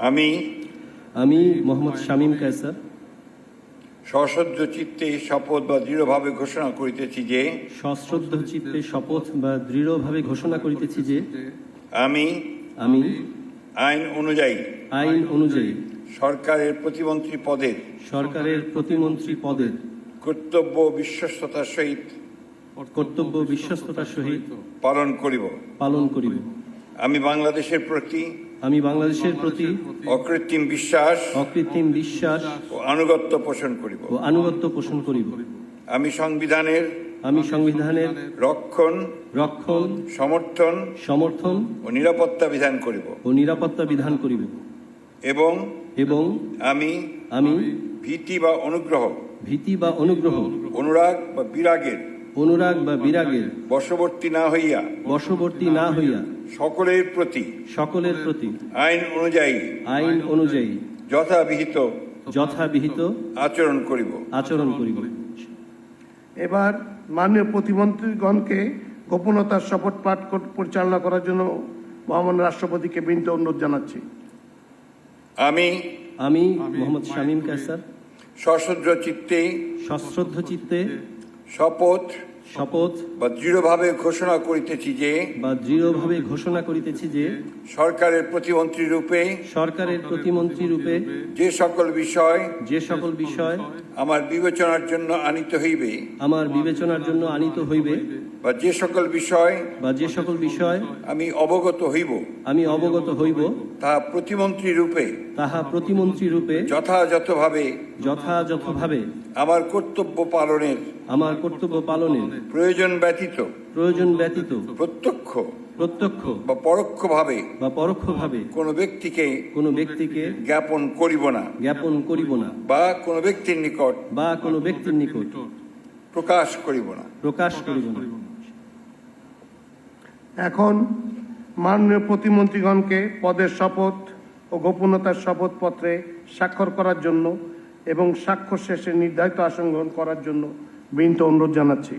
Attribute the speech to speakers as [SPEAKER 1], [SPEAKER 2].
[SPEAKER 1] আমি
[SPEAKER 2] আমি মোহাম্মদ শামীম কায়সার
[SPEAKER 1] সশ্রদ্ধ চিত্তে শপথ বা দৃঢ়ভাবে ঘোষণা করিতেছি যে
[SPEAKER 2] সশ্রদ্ধ চিত্তে শপথ বা দৃঢ়ভাবে ঘোষণা করিতেছি যে
[SPEAKER 1] আমি
[SPEAKER 2] আমি
[SPEAKER 1] আইন অনুযায়ী সরকারের প্রতিমন্ত্রী পদের কর্তব্য বিশ্বস্ততার সহিত পালন করিব। আমি বাংলাদেশের প্রতি অকৃত্রিম বিশ্বাস ও আনুগত্য পোষণ করিব। আমি সংবিধানের রক্ষণ সমর্থন ও নিরাপত্তা বিধান করিব এবং আমি ভীতি বা অনুগ্রহ অনুরাগ বা বিরাগের বশবর্তী না হইয়া সকলের প্রতি আইন অনুযায়ী যথাবিহিত আচরণ করিব।
[SPEAKER 3] এবার মাননীয় প্রতিমন্ত্রীগণকে গোপনতার শপথ পাঠ পরিচালনা করার জন্য মহামান্য রাষ্ট্রপতিকে বিনীত অনুরোধ জানাচ্ছি।
[SPEAKER 2] আমি মোহাম্মদ শামীম কায়সার
[SPEAKER 1] সশ্রদ্ধ চিত্তে শপথ বা দৃঢ়ভাবে ঘোষণা করিতেছি যে সরকারের প্রতিমন্ত্রী রূপে যে সকল বিষয় আমার বিবেচনার জন্য আনিত হইবে বা যে সকল বিষয় আমি অবগত হইব তাহা প্রতিমন্ত্রী রূপে যথাযথভাবে আমার কর্তব্য পালনের প্রয়োজন ব্যতীত প্রত্যক্ষ বা পরোক্ষভাবে কোন ব্যক্তিকে জ্ঞাপন করিব না বা কোন ব্যক্তির নিকট প্রকাশ করিব না।
[SPEAKER 3] এখন মাননীয় প্রতিমন্ত্রীগণকে পদের শপথ ও গোপনতার শপথপত্রে স্বাক্ষর করার জন্য এবং স্বাক্ষর শেষে নির্ধারিত আসন গ্রহণ করার জন্য বিনীত অনুরোধ জানাচ্ছি।